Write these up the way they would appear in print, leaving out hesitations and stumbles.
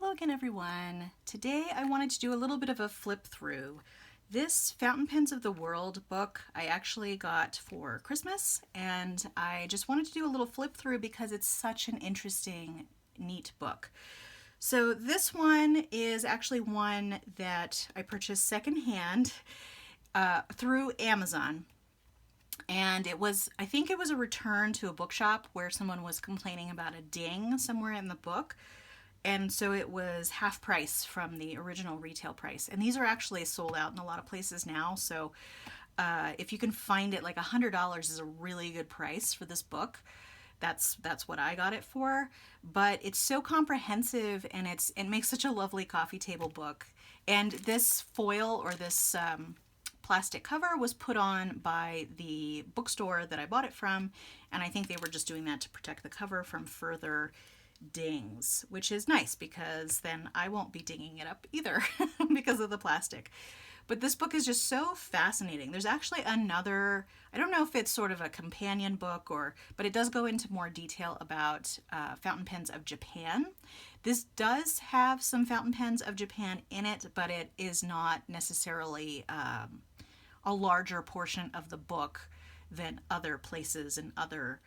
Hello again, everyone. Today I wanted to do a little bit of a flip through. This Fountain Pens of the World book I actually got for Christmas, and I just wanted to do a little flip through because it's such an interesting, neat book. So this one is actually one that I purchased secondhand through Amazon. And I think it was a return to a bookshop where someone was complaining about a ding somewhere in the book. And so it was half price from the original retail price. And these are actually sold out in a lot of places now. So if you can find it, like $100 is a really good price for this book. That's what I got it for. But it's so comprehensive, and it makes such a lovely coffee table book. And this foil, or this plastic cover, was put on by the bookstore that I bought it from, and I think they were just doing that to protect the cover from further dings, which is nice because then I won't be dinging it up either because of the plastic. But this book is just so fascinating. There's actually another, I don't know if it's sort of a companion book, but it does go into more detail about fountain pens of Japan. This does have some fountain pens of Japan in it, but it is not necessarily a larger portion of the book than other places and other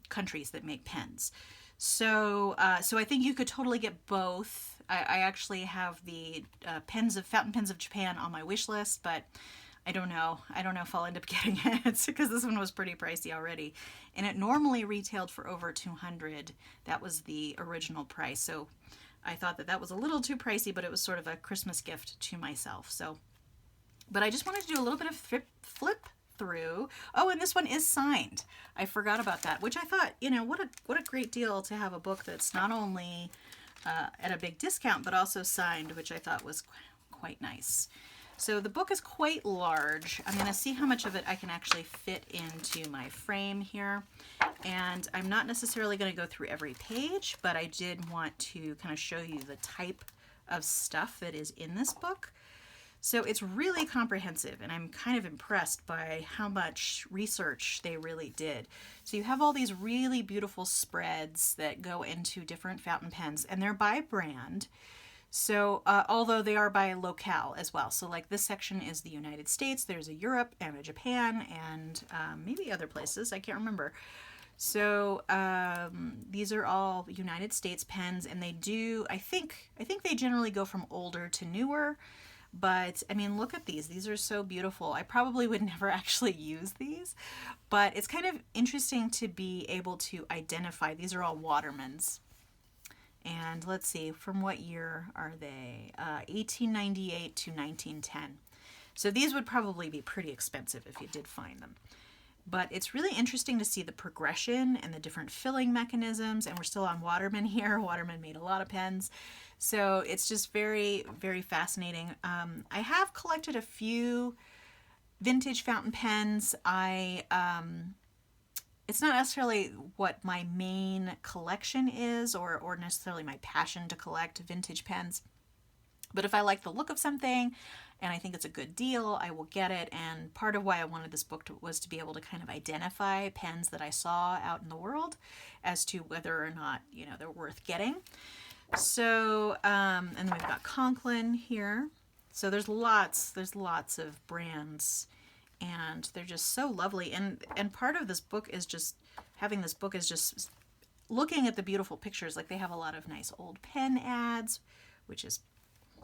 countries that make pens. So I think you could totally get both. I actually have the fountain pens of Japan on my wish list, but I don't know if I'll end up getting it because this one was pretty pricey already, and it normally retailed for over $200. That was the original price. So I thought that was a little too pricey, but it was sort of a Christmas gift to myself. So, but I just wanted to do a little bit of flip through. Oh, and this one is signed. I forgot about that, which I thought, what a great deal to have a book that's not only at a big discount, but also signed, which I thought was quite nice. So the book is quite large. I'm going to see how much of it I can actually fit into my frame here. And I'm not necessarily going to go through every page, but I did want to kind of show you the type of stuff that is in this book. So it's really comprehensive, and I'm kind of impressed by how much research they really did. So you have all these really beautiful spreads that go into different fountain pens, and they're by brand. So although they are by locale as well. So like this section is the United States, there's a Europe and a Japan, and maybe other places, I can't remember. So these are all United States pens, and they do, I think they generally go from older to newer. But I mean, look at these. These are so beautiful. I probably would never actually use these, but it's kind of interesting to be able to identify. These are all Watermans. And let's see, from what year are they? 1898 to 1910. So these would probably be pretty expensive if you did find them. But it's really interesting to see the progression and the different filling mechanisms. And we're still on Waterman here. Waterman made a lot of pens. So it's just very, very fascinating. I have collected a few vintage fountain pens. It's not necessarily what my main collection is, or necessarily my passion to collect vintage pens. But if I like the look of something and I think it's a good deal, I will get it. And part of why I wanted this book was to be able to kind of identify pens that I saw out in the world as to whether or not, they're worth getting. So, and then we've got Conklin here. So there's lots of brands, and they're just so lovely. And part of this book is just, having this book is just looking at the beautiful pictures. Like they have a lot of nice old pen ads, which is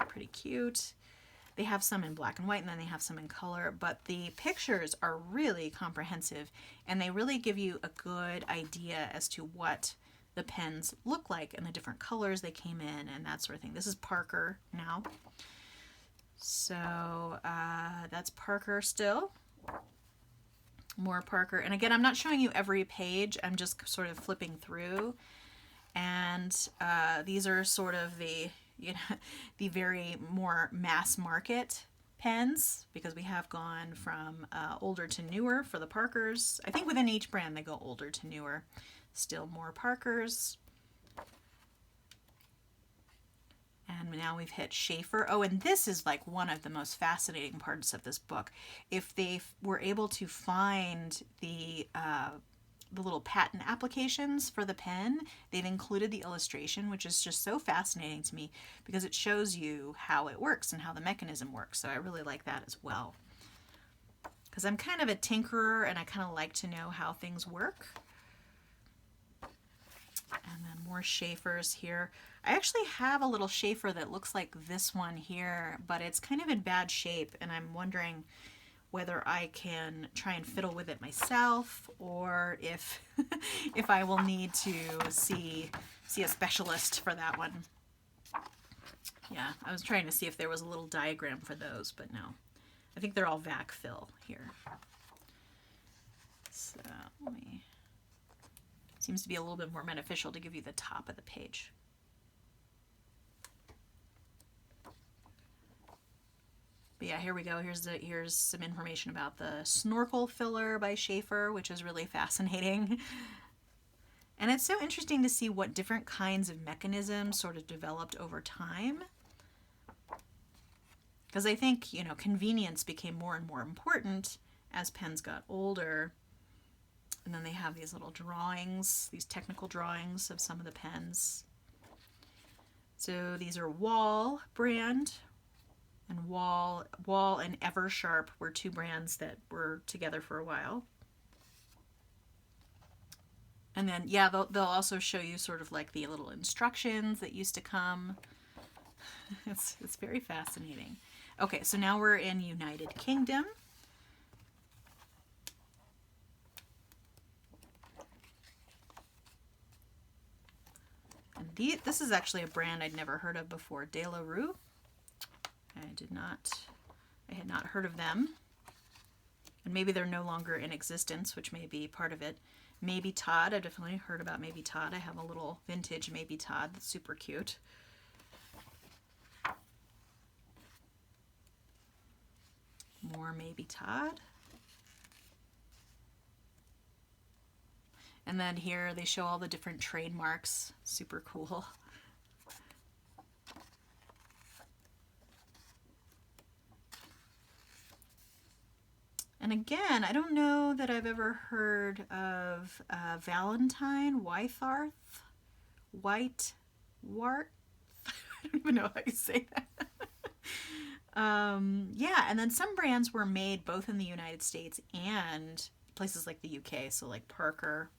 pretty cute. They have some in black and white, and then they have some in color, but the pictures are really comprehensive, and they really give you a good idea as to what the pens look like and the different colors they came in and that sort of thing. This is Parker now. So that's Parker still. More Parker. And again, I'm not showing you every page. I'm just sort of flipping through. And these are sort of the very more mass market pens, because we have gone from older to newer for the Parkers. I think within each brand they go older to newer. Still more Parkers. And now we've hit Schaefer. Oh, and this is like one of the most fascinating parts of this book. If they were able to find the the little patent applications for the pen, they've included the illustration, which is just so fascinating to me because it shows you how it works and how the mechanism works. So I really like that as well. Because I'm kind of a tinkerer and I kind of like to know how things work. And then more Schaefers here. I actually have a little Schaefer that looks like this one here, but it's kind of in bad shape, and I'm wondering whether I can try and fiddle with it myself, or if if I will need to see a specialist for that one. Yeah, I was trying to see if there was a little diagram for those, but no. I think they're all vac fill here. So let me... Seems to be a little bit more beneficial to give you the top of the page. But yeah, here we go. Here's some information about the Snorkel Filler by Schaefer, which is really fascinating. And it's so interesting to see what different kinds of mechanisms sort of developed over time. Because I think, you know, convenience became more and more important as pens got older. And then they have these little drawings, these technical drawings of some of the pens. So these are Wall brand, and Wall and Eversharp were two brands that were together for a while. And then, yeah, they'll also show you sort of like the little instructions that used to come. It's very fascinating. Okay, so now we're in United Kingdom. And this is actually a brand I'd never heard of before, De La Rue. I had not heard of them. And maybe they're no longer in existence, which may be part of it. Maybe Todd, I've definitely heard about Maybe Todd. I have a little vintage Maybe Todd that's super cute. More Maybe Todd. And then here they show all the different trademarks. Super cool. And again, I don't know that I've ever heard of Valentine Wytharth. White Wart. I don't even know how you say that. Yeah, and then some brands were made both in the United States and places like the UK, so like Parker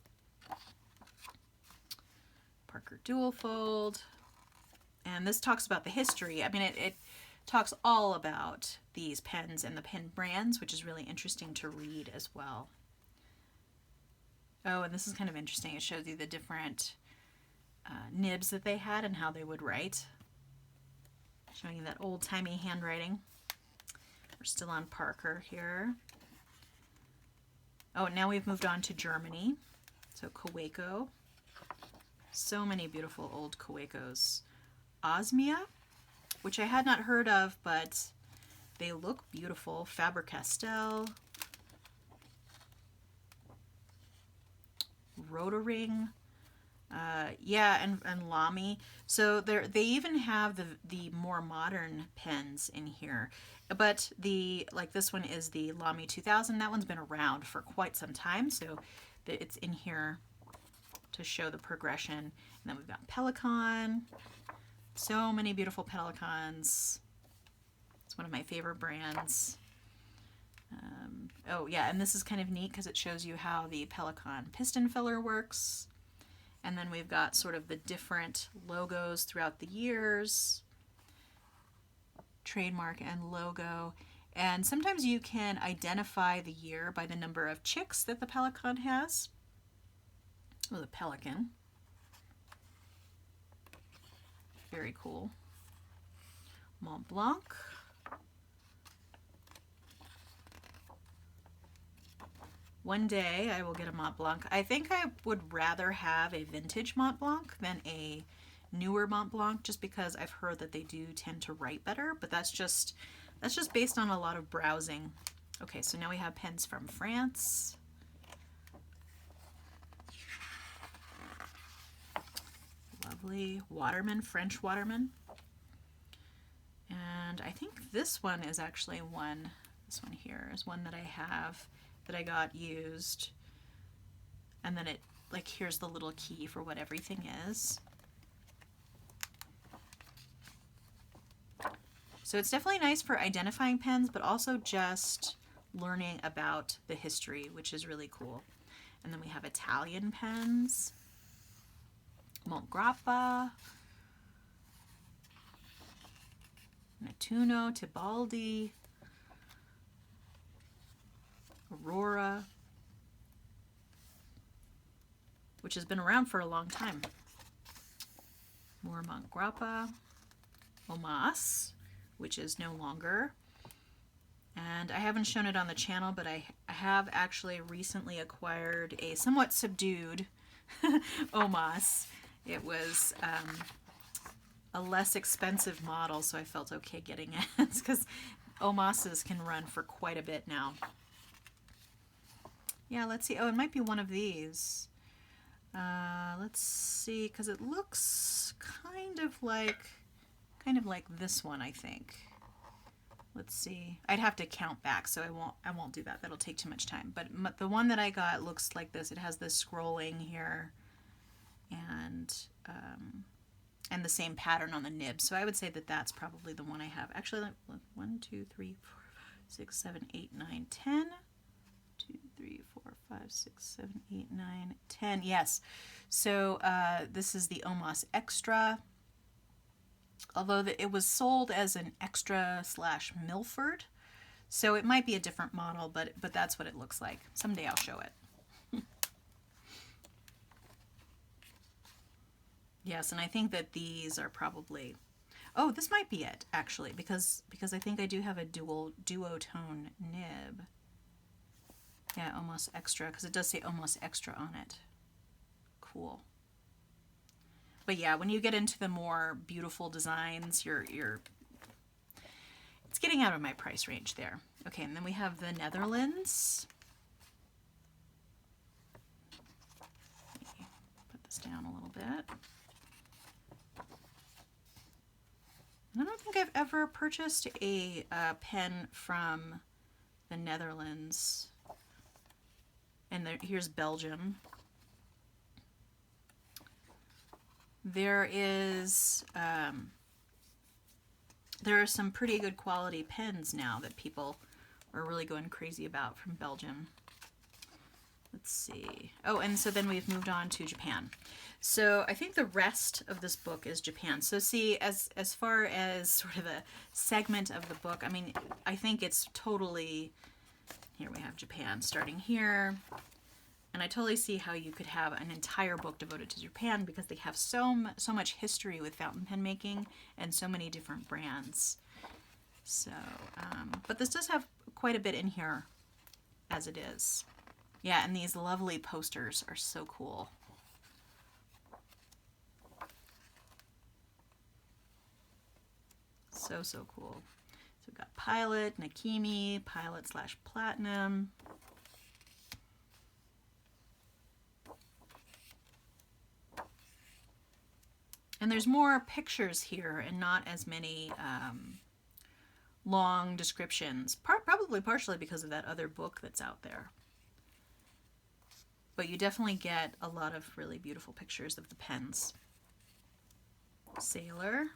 Dual Fold. And this talks about the history. I mean, it talks all about these pens and the pen brands, which is really interesting to read as well. Oh, and this is kind of interesting. It shows you the different nibs that they had and how they would write. Showing you that old-timey handwriting. We're still on Parker here. Oh, now we've moved on to Germany. So Kaweco. So many beautiful old Kawecos. Osmia, which I had not heard of, but they look beautiful. Faber-Castell. Rotoring. Yeah, and Lamy. So they even have the more modern pens in here. But like this one is the Lamy 2000. That one's been around for quite some time, so it's in here to show the progression. And then we've got Pelicon. So many beautiful Pelicons. It's one of my favorite brands. Oh yeah, and this is kind of neat because it shows you how the Pelicon piston filler works. And then we've got sort of the different logos throughout the years. Trademark and logo. And sometimes you can identify the year by the number of chicks that the Pelicon has. Oh, the Pelican. Very cool. Mont Blanc. One day I will get a Mont Blanc. I think I would rather have a vintage Mont Blanc than a newer Mont Blanc, just because I've heard that they do tend to write better, but that's just based on a lot of browsing. Okay, so now we have pens from France. Lovely. Waterman, French Waterman. And I think this one is actually this one here is one that I have that I got used. And then it, like, here's the little key for what everything is. So it's definitely nice for identifying pens, but also just learning about the history, which is really cool. And then we have Italian pens, Mont Blanc, Nettuno, Tibaldi, Aurora, which has been around for a long time. More Mont Blanc, Omas, which is no longer. And I haven't shown it on the channel, but I have actually recently acquired a somewhat subdued Omas. It was a less expensive model, so I felt okay getting it because Omases can run for quite a bit now. Yeah, let's see. Oh, it might be one of these. Let's see, because it looks kind of like this one, I think. Let's see. I'd have to count back, so I won't do that. That'll take too much time. But the one that I got looks like this. It has this scrolling here, and the same pattern on the nib. So I would say that that's probably the one I have. Actually, look, 1, 2, 3, 4, 5, 6, 7, 8, 9, 10. 2, 3, 4, 5, 6, 7, 8, 9, 10. Yes. So this is the Omas Extra. Although it was sold as an Extra / Milford. So it might be a different model, but that's what it looks like. Someday I'll show it. Yes, and I think that these are probably... Oh, this might be it, actually, because I think I do have a duotone nib. Yeah, Almost Extra, because it does say Almost Extra on it. Cool. But yeah, when you get into the more beautiful designs, it's getting out of my price range there. Okay, and then we have the Netherlands. Let me put this down a little bit. I don't think I've ever purchased a pen from the Netherlands. And here's Belgium. There are some pretty good quality pens now that people are really going crazy about from Belgium. Let's see. Oh, and so then we've moved on to Japan. So I think the rest of this book is Japan. So see, as far as sort of a segment of the book, I mean, I think it's totally, here we have Japan starting here. And I totally see how you could have an entire book devoted to Japan because they have so much history with fountain pen making and so many different brands. So, but this does have quite a bit in here as it is. Yeah, and these lovely posters are so cool. So cool. So we've got Pilot, Nakimi, Pilot / Platinum. And there's more pictures here and not as many long descriptions, probably partially because of that other book that's out there. But you definitely get a lot of really beautiful pictures of the pens. Sailor.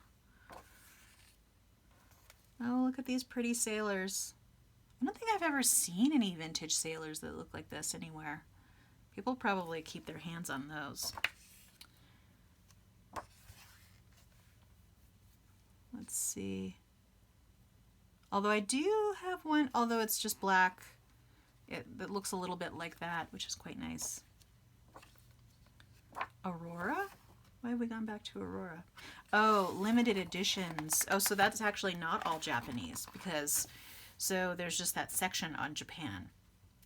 Oh, look at these pretty sailors. I don't think I've ever seen any vintage sailors that look like this anywhere. People probably keep their hands on those. Let's see. Although I do have one, although it's just black, that looks a little bit like that, which is quite nice. Aurora? Why have we gone back to Aurora? Oh, limited editions. Oh, so that's actually not all Japanese because, so there's just that section on Japan.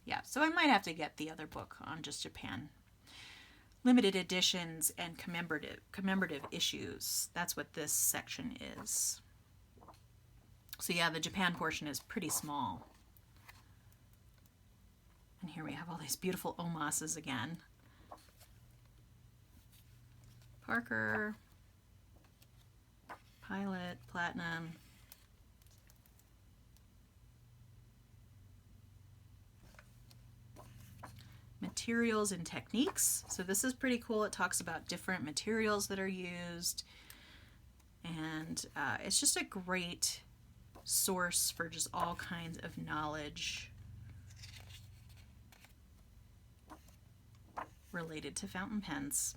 Yeah, so I might have to get the other book on just Japan. Limited editions and commemorative issues. That's what this section is. So yeah, the Japan portion is pretty small. And here we have all these beautiful Omases again. Parker, Pilot, Platinum. materials and techniques. So this is pretty cool. It talks about different materials that are used. And it's just a great source for just all kinds of knowledge related to fountain pens.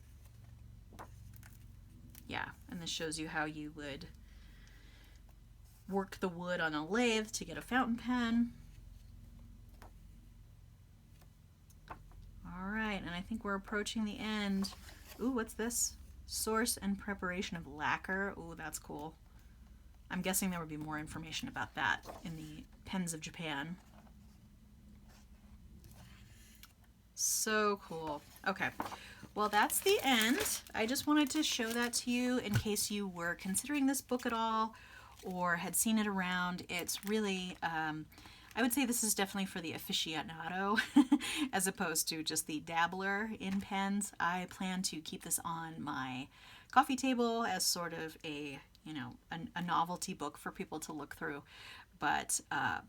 Yeah, and this shows you how you would work the wood on a lathe to get a fountain pen. All right, and I think we're approaching the end. Ooh, what's this? Source and preparation of lacquer. Ooh, that's cool. I'm guessing there would be more information about that in the Pens of Japan. So cool. Okay, well, that's the end. I just wanted to show that to you in case you were considering this book at all or had seen it around. It's really, I would say this is definitely for the aficionado as opposed to just the dabbler in pens. I plan to keep this on my coffee table as sort of a, you know, a novelty book for people to look through. But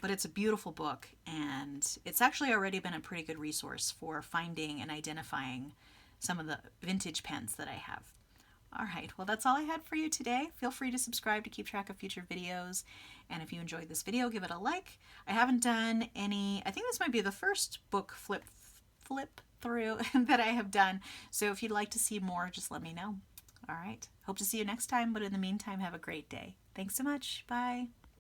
it's a beautiful book, and it's actually already been a pretty good resource for finding and identifying some of the vintage pens that I have. All right, well, that's all I had for you today. Feel free to subscribe to keep track of future videos. And if you enjoyed this video, give it a like. I haven't done any, I think this might be the first book flip through that I have done. So if you'd like to see more, just let me know. All right, hope to see you next time. But in the meantime, have a great day. Thanks so much. Bye.